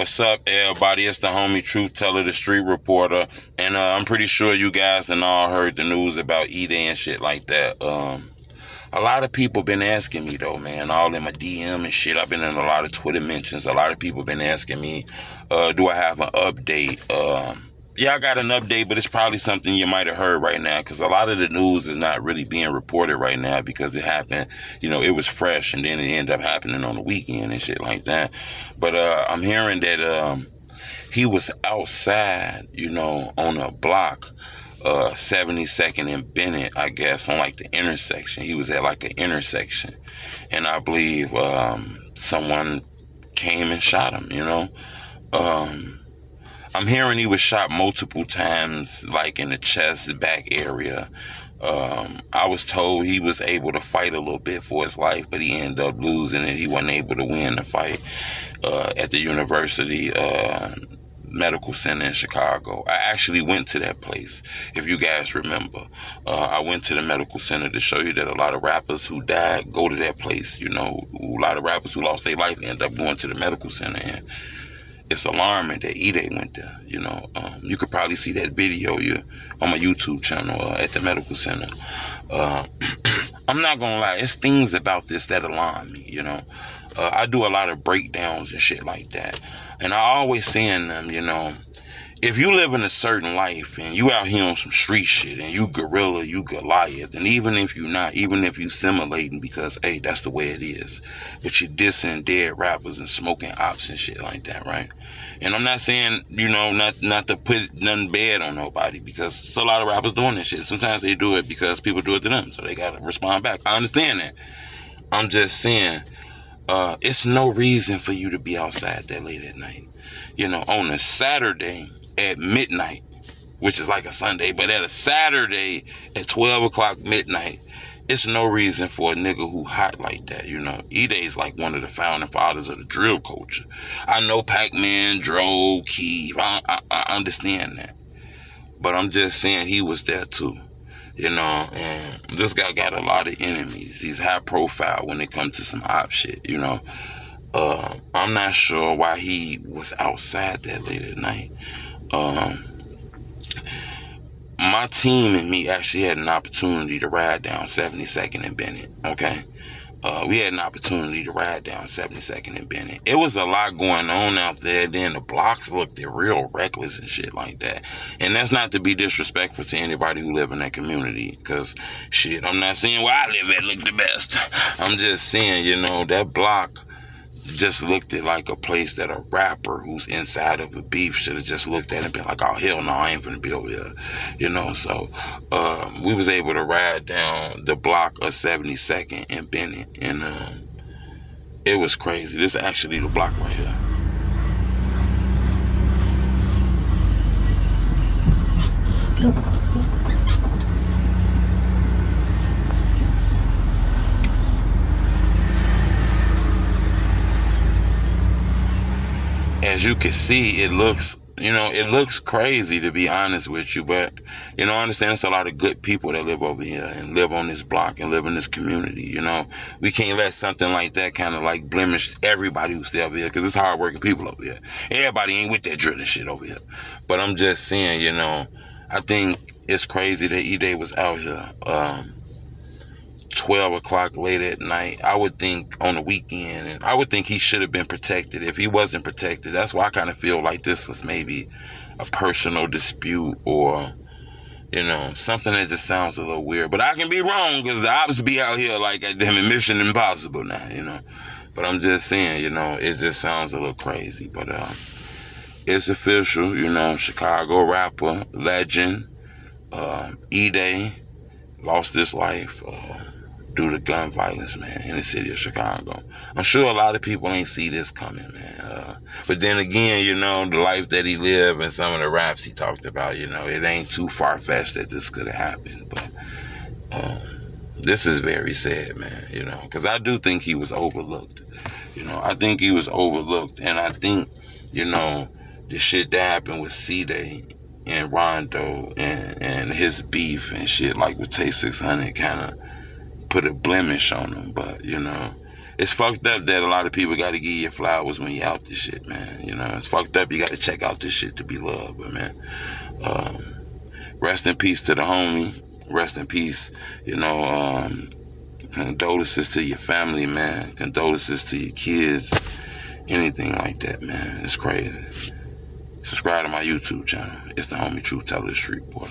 What's up, everybody? It's the homie Truth Teller, the street reporter, and I'm pretty sure you guys done all heard the news about Edai and shit like that. A lot of people been asking me though, man, all in my DM and shit. I've been in a lot of Twitter mentions. A lot of people been asking me, do I have an update? Yeah, I got an update, but it's probably something you might have heard right now, because a lot of the news is not really being reported right now because it happened, it was fresh, and then it ended up happening on the weekend and shit like that. But I'm hearing that he was outside, on a block, 72nd and Bennett, I guess, on like the intersection. He was at like an intersection, and I believe someone came and shot him, I'm hearing he was shot multiple times, like in the chest, back area. I was told he was able to fight a little bit for his life, but he ended up losing it. He wasn't able to win the fight at the University Medical Center in Chicago. I actually went to that place, if you guys remember. I went to the medical center to show you that a lot of rappers who died go to that place. A lot of rappers who lost their life end up going to the medical center, and it's alarming that Edai went there. You could probably see that video on my YouTube channel at the medical center. I'm not gonna lie, it's things about this that alarm me. I do a lot of breakdowns and shit like that, and I always say in them, if you live in a certain life and you out here on some street shit and you gorilla, you Goliath, and even if you not, even if you simulating because, hey, that's the way it is, but you dissing dead rappers and smoking ops and shit like that, right? And I'm not saying, not to put nothing bad on nobody, because there's a lot of rappers doing this shit. Sometimes they do it because people do it to them, so they gotta respond back. I understand that. I'm just saying, it's no reason for you to be outside that late at night. On a Saturday at midnight, which is like a Sunday, but at a Saturday at 12 o'clock midnight, it's no reason for a nigga who hot like that. Edai's like one of the founding fathers of the drill culture. I know Pac-Man, Dro, Keith, I understand that. But I'm just saying he was there too. And this guy got a lot of enemies. He's high profile when it comes to some op shit, I'm not sure why he was outside that late at night. My team and me actually had an opportunity to ride down 72nd and Bennett, okay? We had an opportunity to ride down 72nd and Bennett. It was a lot going on out there. Then the blocks looked real reckless and shit like that. And that's not to be disrespectful to anybody who live in that community, because, shit, I'm not saying where I live at look the best. I'm just saying, that block just looked at like a place that a rapper who's inside of a beef should have just looked at and been like, oh, hell no, I ain't finna be over here. So we was able to ride down the block of 72nd and Bennett, and it was crazy. This is actually the block right here. As you can see, it looks crazy, to be honest with you, but, I understand there's a lot of good people that live over here and live on this block and live in this community, We can't let something like that kind of like blemish everybody who's still over here, because it's hardworking people over here. Everybody ain't with that drilling shit over here. But I'm just saying, I think it's crazy that Edai was out here 12 o'clock late at night. I would think on the weekend, and I would think he should have been protected. If he wasn't protected, that's why I kind of feel like this was maybe a personal dispute, or something that just sounds a little weird. But I can be wrong, because the ops be out here like damn it, Mission Impossible now, But I'm just saying, it just sounds a little crazy. But it's official, Chicago rapper, legend, Edai lost his life due to gun violence, man, in the city of Chicago. I'm sure a lot of people ain't see this coming, man. But then again, the life that he lived and some of the raps he talked about, it ain't too far-fetched that this could have happened. But this is very sad, man, because I do think he was overlooked. I think he was overlooked. And I think, the shit that happened with C-Day and Rondo and his beef and shit, like with Tay 600, kind of put a blemish on him. But it's fucked up that a lot of people got to give you flowers when you out this shit, man. You know, it's fucked up. You got to check out this shit to be loved, but man, rest in peace to the homie. Rest in peace. You know, condolences to your family, man. Condolences to your kids. Anything like that, man. It's crazy. Subscribe to my YouTube channel. It's the homie Truth Teller, the Street Boy.